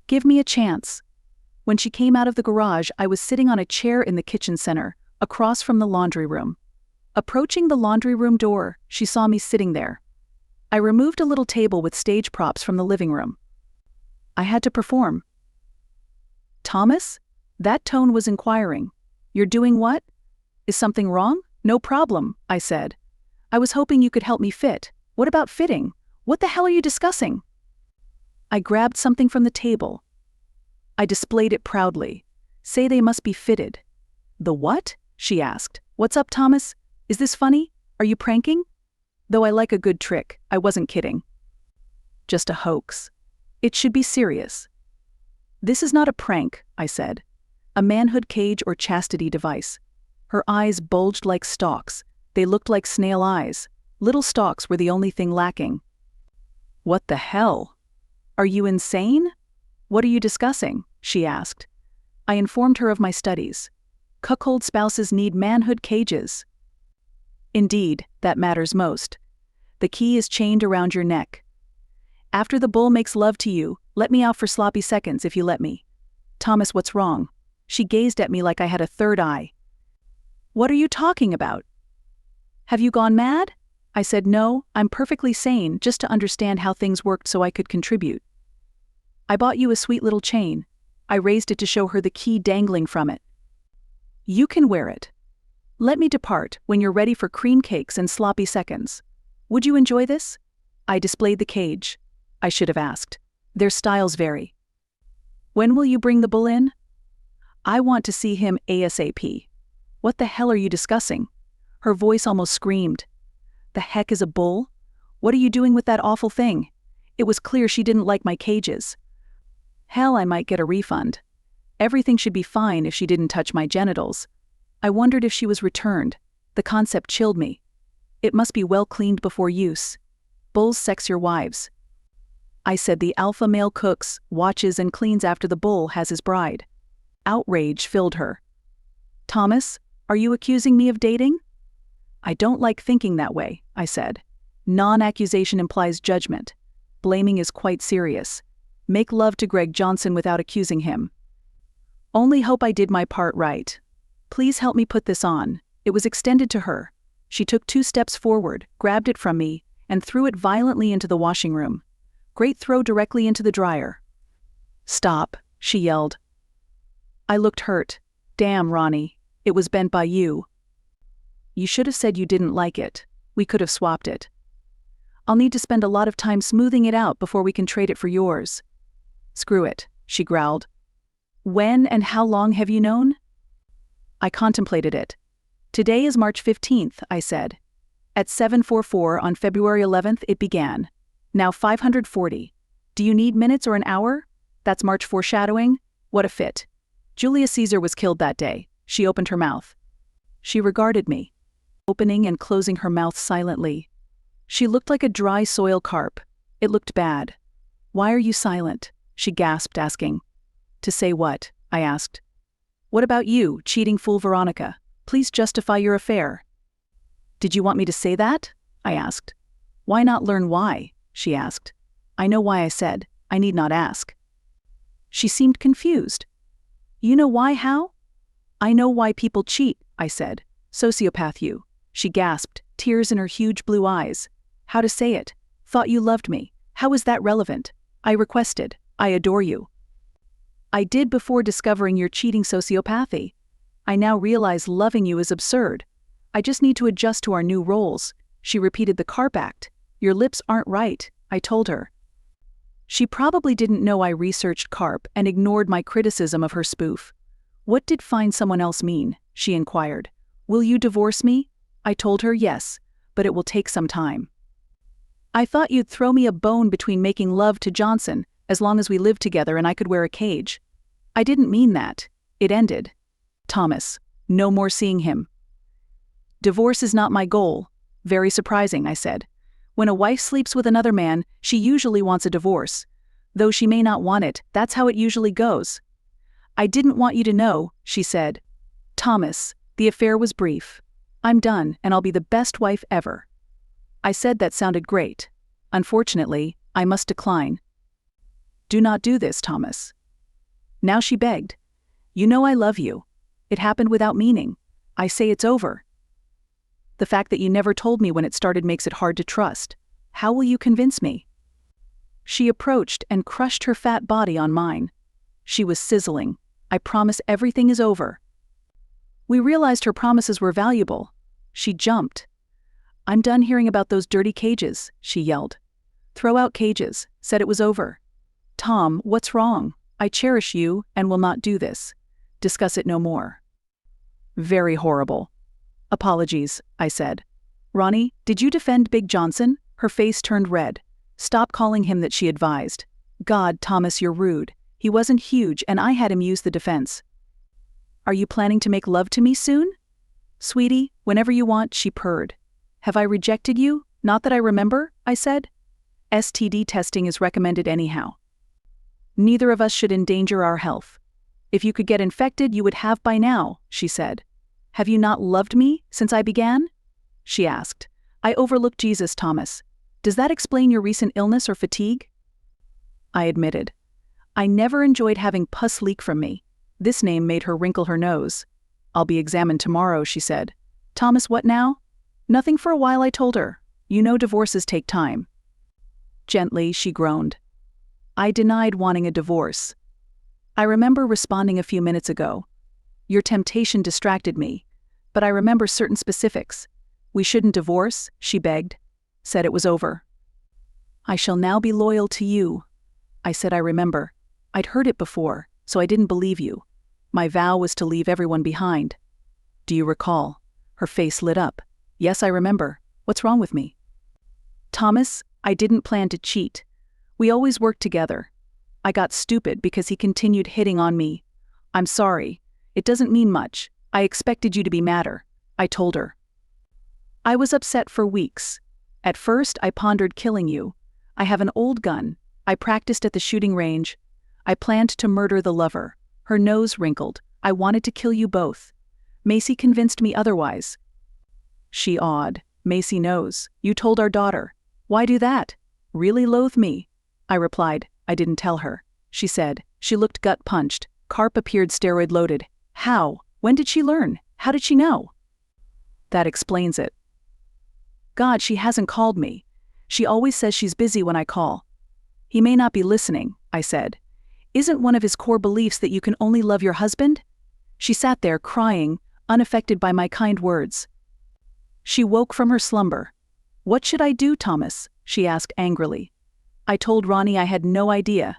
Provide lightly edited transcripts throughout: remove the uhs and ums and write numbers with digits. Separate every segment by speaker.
Speaker 1: Give me a chance. When she came out of the garage, I was sitting on a chair in the kitchen center, across from the laundry room. Approaching the laundry room door, she saw me sitting there. I removed a little table with stage props from the living room. I had to perform. Thomas? That tone was inquiring. You're doing what? Is something wrong? No problem, I said. I was hoping you could help me fit. What about fitting? What the hell are you discussing? I grabbed something from the table. I displayed it proudly. Say they must be fitted. The what? She asked. What's up, Thomas? Is this funny? Are you pranking? Though I like a good trick, I wasn't kidding. Just a hoax. It should be serious. This is not a prank, I said. A manhood cage or chastity device. Her eyes bulged like stalks. They looked like snail eyes. Little stalks were the only thing lacking. What the hell? Are you insane? What are you discussing? She asked. I informed her of my studies. Cuckold spouses need manhood cages. Indeed, that matters most. The key is chained around your neck. After the bull makes love to you, let me out for sloppy seconds if you let me. Thomas, what's wrong? She gazed at me like I had a third eye. What are you talking about? Have you gone mad? I said no, I'm perfectly sane, just to understand how things worked so I could contribute. I bought you a sweet little chain. I raised it to show her the key dangling from it. You can wear it. Let me depart when you're ready for cream cakes and sloppy seconds. Would you enjoy this? I displayed the cage. I should have asked. Their styles vary. When will you bring the bull in? I want to see him ASAP. What the hell are you discussing? Her voice almost screamed. The heck is a bull? What are you doing with that awful thing? It was clear she didn't like my cages. Hell, I might get a refund. Everything should be fine if she didn't touch my genitals. I wondered if she was returned. The concept chilled me. It must be well cleaned before use. Bulls sex your wives. I said the alpha male cooks, watches and cleans after the bull has his bride. Outrage filled her. Thomas, are you accusing me of dating? I don't like thinking that way, I said. Non-accusation implies judgment. Blaming is quite serious. Make love to Greg Johnson without accusing him. Only hope I did my part right. Please help me put this on. It was extended to her. She took 2 steps forward, grabbed it from me, and threw it violently into the washing room. Great throw directly into the dryer. Stop, she yelled. I looked hurt. Damn, Ronnie, it was bent by you. You should have said you didn't like it. We could have swapped it. I'll need to spend a lot of time smoothing it out before we can trade it for yours. Screw it, she growled. When and how long have you known? I contemplated it. Today is March 15th, I said. At 7:44 on February 11th it began. Now 540. Do you need minutes or an hour? That's March foreshadowing? What a fit. Julius Caesar was killed that day. She opened her mouth. She regarded me, opening and closing her mouth silently. She looked like a dry soil carp. It looked bad. Why are you silent? She gasped, asking. To say what? I asked. What about you, cheating fool Veronica? Please justify your affair. Did you want me to say that? I asked. Why not learn why? She asked. I know why I said. I need not ask. She seemed confused. You know why, how? I know why people cheat, I said. Sociopath you. She gasped, tears in her huge blue eyes. How to say it? Thought you loved me. How is that relevant? I requested. I adore you. I did before discovering your cheating sociopathy. I now realize loving you is absurd. I just need to adjust to our new roles. She repeated the carp act. Your lips aren't right, I told her. She probably didn't know I researched carp and ignored my criticism of her spoof. What did find someone else mean? She inquired. Will you divorce me? I told her yes, but it will take some time. I thought you'd throw me a bone between making love to Johnson, as long as we lived together and I could wear a cage. I didn't mean that. It ended. Thomas, no more seeing him. Divorce is not my goal. Very surprising, I said. When a wife sleeps with another man, she usually wants a divorce. Though she may not want it, that's how it usually goes. I didn't want you to know, she said. Thomas, the affair was brief. I'm done, and I'll be the best wife ever. I said that sounded great. Unfortunately, I must decline. Do not do this, Thomas. Now she begged. You know I love you. It happened without meaning. I say it's over. The fact that you never told me when it started makes it hard to trust. How will you convince me? She approached and crushed her fat body on mine. She was sizzling. I promise everything is over. We realized her promises were valuable. She jumped. I'm done hearing about those dirty cages, she yelled. Throw out cages, said it was over. Tom, what's wrong? I cherish you and will not do this. Discuss it no more. Very horrible. Apologies, I said. Ronnie, did you defend Big Johnson? Her face turned red. Stop calling him that, she advised. God, Thomas, you're rude. He wasn't huge and I had him use the defense. Are you planning to make love to me soon? Sweetie, whenever you want, she purred. Have I rejected you? Not that I remember, I said. STD testing is recommended anyhow. Neither of us should endanger our health. If you could get infected, you would have by now, she said. Have you not loved me since I began? She asked. I overlooked Jesus, Thomas. Does that explain your recent illness or fatigue? I admitted. I never enjoyed having pus leak from me. This name made her wrinkle her nose. I'll be examined tomorrow, she said. Thomas, what now? Nothing for a while, I told her. You know divorces take time. Gently, she groaned. I denied wanting a divorce. I remember responding a few minutes ago. Your temptation distracted me, but I remember certain specifics. We shouldn't divorce, she begged. Said it was over. I shall now be loyal to you. I said I remember. I'd heard it before, so I didn't believe you. My vow was to leave everyone behind. Do you recall? Her face lit up. Yes, I remember. What's wrong with me? Thomas, I didn't plan to cheat. We always worked together. I got stupid because he continued hitting on me. I'm sorry. It doesn't mean much. I expected you to be madder, I told her. I was upset for weeks. At first, I pondered killing you. I have an old gun. I practiced at the shooting range. I planned to murder the lover. Her nose wrinkled. I wanted to kill you both. Macy convinced me otherwise. She awed. Macy knows. You told our daughter. Why do that? Really loathe me? I replied. I didn't tell her. She said. She looked gut-punched. Carp appeared steroid-loaded. How? When did she learn? How did she know? That explains it. God, she hasn't called me. She always says she's busy when I call. He may not be listening, I said. Isn't one of his core beliefs that you can only love your husband? She sat there crying, unaffected by my kind words. She woke from her slumber. What should I do, Thomas? She asked angrily. I told Ronnie I had no idea.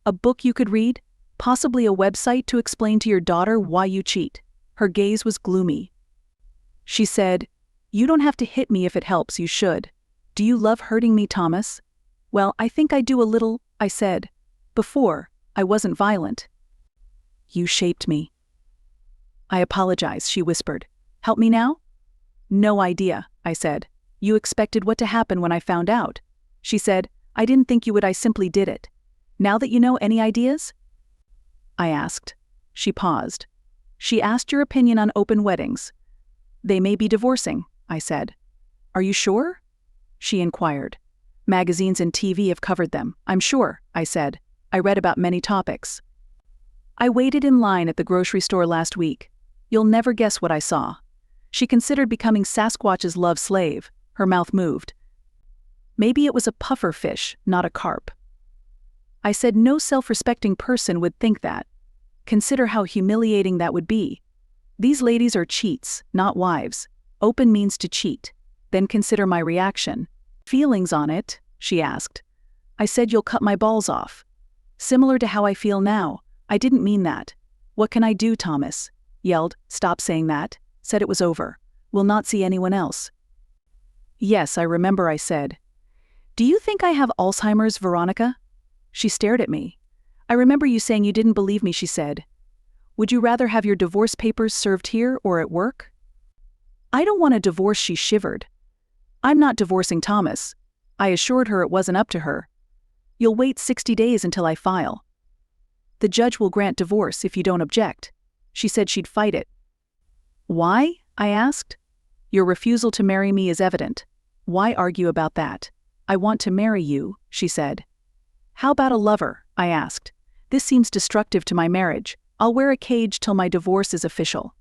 Speaker 1: A book you could read? Possibly a website to explain to your daughter why you cheat. Her gaze was gloomy. She said, You don't have to hit me if it helps, you should. Do you love hurting me, Thomas? Well, I think I do a little, I said. Before, I wasn't violent. You shaped me. I apologize, she whispered. Help me now? No idea, I said. You expected what to happen when I found out. She said, I didn't think you would, I simply did it. Now that you know, any ideas? I asked. She paused. She asked your opinion on open weddings. They may be divorcing, I said. Are you sure? She inquired. Magazines and TV have covered them, I'm sure, I said. I read about many topics. I waited in line at the grocery store last week. You'll never guess what I saw. She considered becoming Sasquatch's love slave. Her mouth moved. Maybe it was a puffer fish, not a carp. I said no self-respecting person would think that. Consider how humiliating that would be. These ladies are cheats, not wives. Open means to cheat. Then consider my reaction. Feelings on it? She asked. I said you'll cut my balls off. Similar to how I feel now. I didn't mean that. What can I do, Thomas? Yelled, stop saying that. Said it was over. Will not see anyone else. Yes, I remember, I said. Do you think I have Alzheimer's, Veronica? She stared at me. I remember you saying you didn't believe me, she said. Would you rather have your divorce papers served here or at work? I don't want a divorce, she shivered. I'm not divorcing Thomas. I assured her it wasn't up to her. You'll wait 60 days until I file. The judge will grant divorce if you don't object. She said she'd fight it. Why? I asked. Your refusal to marry me is evident. Why argue about that? I want to marry you, she said. How about a lover? I asked. This seems destructive to my marriage. I'll wear a cage till my divorce is official.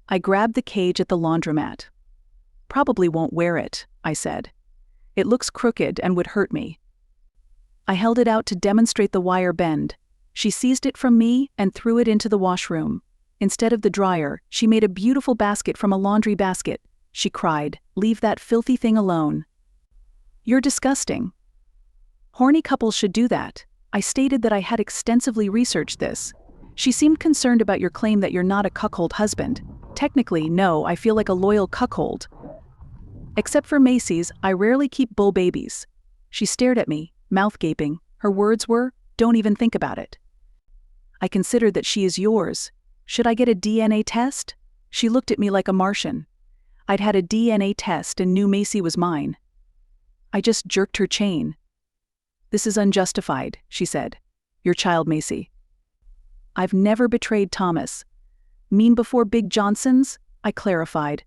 Speaker 1: I grabbed the cage at the laundromat. Probably won't wear it, I said. It looks crooked and would hurt me. I held it out to demonstrate the wire bend. She seized it from me and threw it into the washroom. Instead of the dryer, she made a beautiful basket from a laundry basket. She cried, "Leave that filthy thing alone." "You're disgusting." "Horny couples should do that." I stated that I had extensively researched this. She seemed concerned about your claim that you're not a cuckold husband. Technically, no, I feel like a loyal cuckold. Except for Macy's, I rarely keep bull babies. She stared at me, mouth gaping. Her words were, "Don't even think about it." I considered that she is yours. Should I get a DNA test? She looked at me like a Martian. I'd had a DNA test and knew Macy was mine. I just jerked her chain. "This is unjustified," she said. "Your child, Macy." "I've never betrayed Thomas." "Mean before Big Johnson's?" I clarified.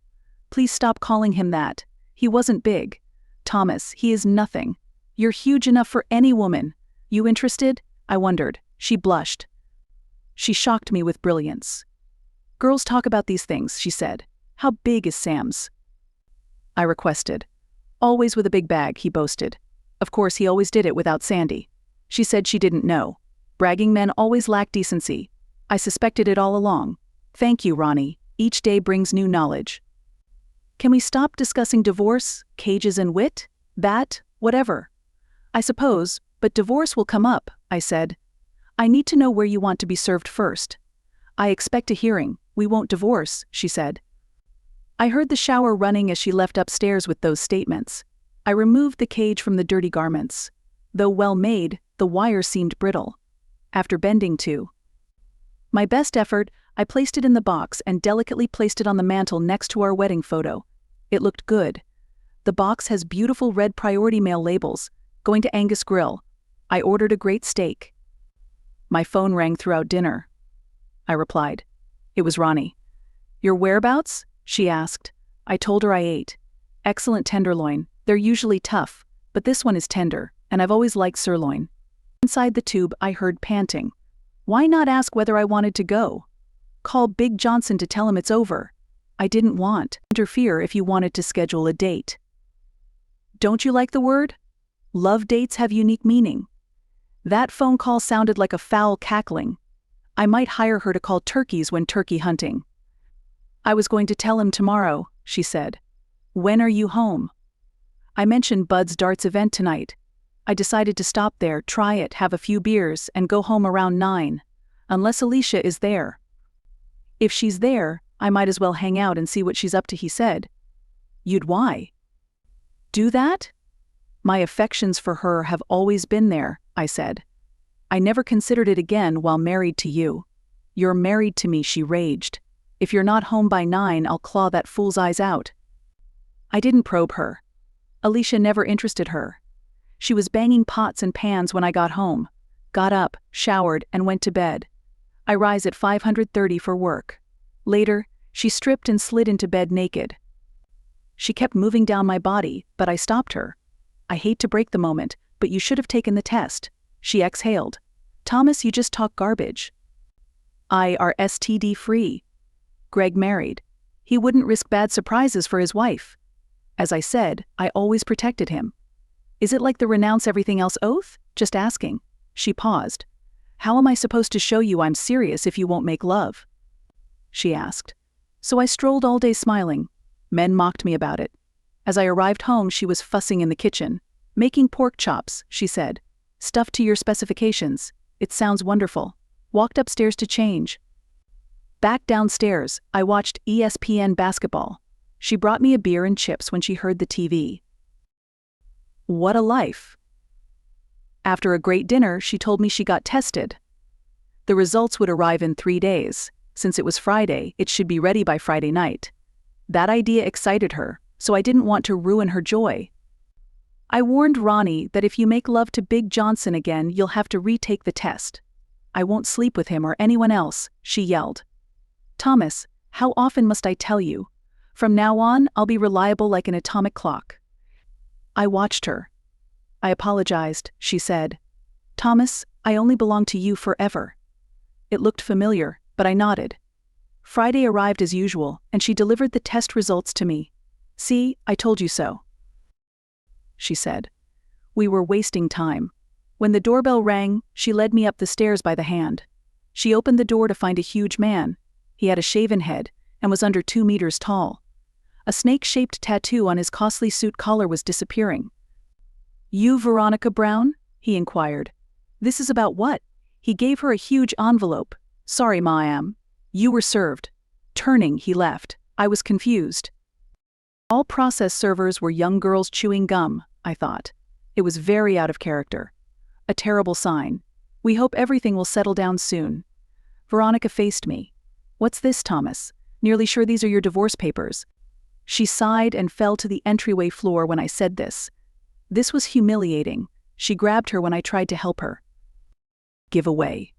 Speaker 1: "Please stop calling him that. He wasn't big. Thomas, he is nothing. You're huge enough for any woman. You interested?" I wondered. She blushed. She shocked me with brilliance. "Girls talk about these things," she said. "How big is Sam's?" I requested. "Always with a big bag," he boasted. Of course, he always did it without Sandy. She said she didn't know. Bragging men always lack decency. I suspected it all along. "Thank you, Ronnie. Each day brings new knowledge." "Can we stop discussing divorce, cages and wit? That, whatever." "I suppose, but divorce will come up," I said. "I need to know where you want to be served first." "I expect a hearing. We won't divorce," she said. I heard the shower running as she left upstairs with those statements. I removed the cage from the dirty garments. Though well made, the wire seemed brittle. After bending to my best effort, I placed it in the box and delicately placed it on the mantel next to our wedding photo. It looked good. The box has beautiful red priority mail labels. "Going to Angus Grill. I ordered a great steak." My phone rang throughout dinner. I replied. It was Ronnie. "Your whereabouts?" she asked. I told her I ate. "Excellent tenderloin. They're usually tough, but this one is tender, and I've always liked sirloin." Inside the tube, I heard panting. Why not ask whether I wanted to go? Call Big Johnson to tell him it's over. I didn't want to interfere if you wanted to schedule a date. Don't you like the word? Love dates have unique meaning. That phone call sounded like a fowl cackling. I might hire her to call turkeys when turkey hunting. "I was going to tell him tomorrow," she said. "When are you home?" I mentioned Bud's darts event tonight. I decided to stop there, try it, have a few beers, and go home around 9. Unless Alicia is there. "If she's there, I might as well hang out and see what she's up to," he said. "You'd why?" "Do that?" "My affections for her have always been there," I said. "I never considered it again while married to you." "You're married to me," she raged. "If you're not home by 9, I'll claw that fool's eyes out." I didn't probe her. Alicia never interested her. She was banging pots and pans when I got home, got up, showered, and went to bed. I rise at 5:30 for work. Later, she stripped and slid into bed naked. She kept moving down my body, but I stopped her. "I hate to break the moment, but you should have taken the test." She exhaled. "Thomas, you just talk garbage." "I are STD free. Greg married. He wouldn't risk bad surprises for his wife. As I said, I always protected him." "Is it like the renounce everything else oath?" "Just asking." She paused. "How am I supposed to show you I'm serious if you won't make love?" she asked. So I strolled all day smiling. Men mocked me about it. As I arrived home, she was fussing in the kitchen. "Making pork chops," she said. "Stuffed to your specifications. It sounds wonderful." Walked upstairs to change. Back downstairs, I watched ESPN basketball. She brought me a beer and chips when she heard the TV. What a life. After a great dinner, she told me she got tested. The results would arrive in 3 days. Since it was Friday, it should be ready by Friday night. That idea excited her, so I didn't want to ruin her joy. I warned Ronnie that if you make love to Big Johnson again, you'll have to retake the test. "I won't sleep with him or anyone else," she yelled. "Thomas, how often must I tell you? From now on, I'll be reliable like an atomic clock." I watched her. "I apologized," she said. "Thomas, I only belong to you forever. It looked familiar, but I nodded. Friday arrived as usual, and she delivered the test results to me. "See, I told you so," she said. We were wasting time. When the doorbell rang, she led me up the stairs by the hand. She opened the door to find a huge man. He had a shaven head and was under 2 meters tall. A snake-shaped tattoo on his costly suit collar was disappearing. "You Veronica Brown?" he inquired. "This is about what?" He gave her a huge envelope. "Sorry, ma'am. You were served." Turning, he left. I was confused. All process servers were young girls chewing gum, I thought. It was very out of character. A terrible sign. We hope everything will settle down soon. Veronica faced me. "What's this, Thomas? Nearly sure these are your divorce papers." She sighed and fell to the entryway floor when I said this. This was humiliating. She grabbed her when I tried to help her. "Give away."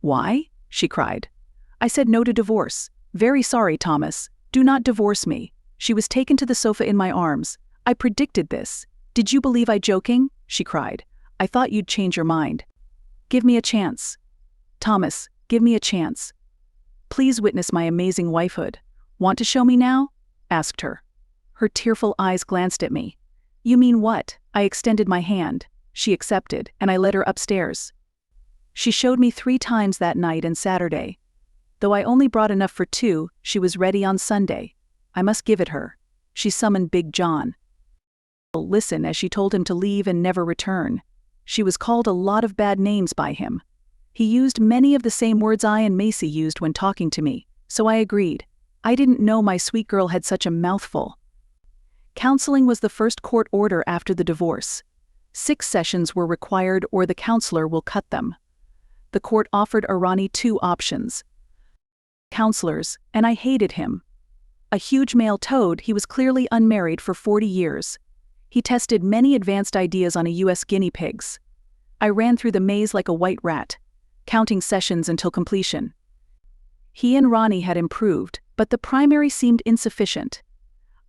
Speaker 1: "Why?" she cried. I said no to divorce. "Very sorry, Thomas. Do not divorce me." She was taken to the sofa in my arms. "I predicted this. Did you believe I joking?" she cried. "I thought you'd change your mind. Give me a chance. Thomas, give me a chance. Please witness my amazing wifehood. Want to show me now?" asked her. Her tearful eyes glanced at me. "You mean what?" I extended my hand. She accepted, and I led her upstairs. She showed me 3 times that night and Saturday. Though I only brought enough for 2, she was ready on Sunday. I must give it her. She summoned Big John. Listen as she told him to leave and never return. She was called a lot of bad names by him. He used many of the same words I and Macy used when talking to me, so I agreed. I didn't know my sweet girl had such a mouthful. Counseling was the first court order after the divorce. 6 sessions were required or the counselor will cut them. The court offered Arani 2 options. Counselors, and I hated him. A huge male toad, he was clearly unmarried for 40 years. He tested many advanced ideas on a US guinea pigs. I ran through the maze like a white rat, counting sessions until completion. He and Ronnie had improved, but the primary seemed insufficient.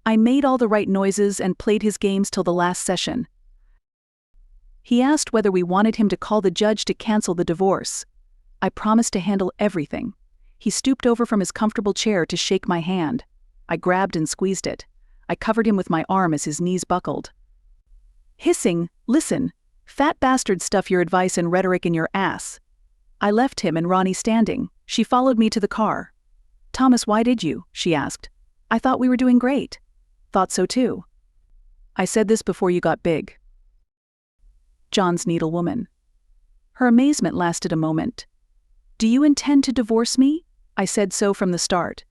Speaker 1: I made all the right noises and played his games till the last session. He asked whether we wanted him to call the judge to cancel the divorce. I promised to handle everything. He stooped over from his comfortable chair to shake my hand. I grabbed and squeezed it. I covered him with my arm as his knees buckled. Hissing, "Listen, fat bastard, stuff your advice and rhetoric in your ass." I left him and Ronnie standing. She followed me to the car. "Thomas, why did you?" she asked. "I thought we were doing great." "Thought so too." "I said this before you got big." John's needlewoman. Her amazement lasted a moment. "Do you intend to divorce me?" I said so from the start.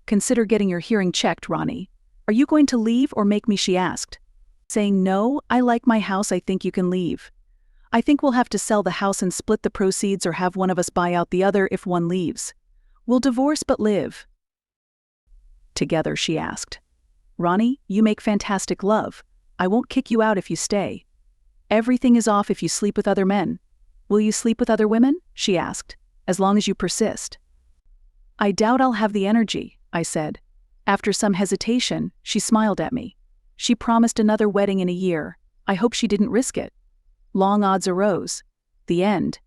Speaker 1: "Consider getting your hearing checked, Ronnie. Are you going to leave or make me?" she asked. Saying no, "I like my house, I think you can leave. I think we'll have to sell the house and split the proceeds or have one of us buy out the other if one leaves. We'll divorce but live together," she asked. "Ronnie, you make fantastic love. I won't kick you out if you stay. Everything is off if you sleep with other men. Will you sleep with other women?" she asked, "as long as you persist." "I doubt I'll have the energy," I said. After some hesitation, she smiled at me. She promised another wedding in a year. I hope she didn't risk it. Long odds arose. The end.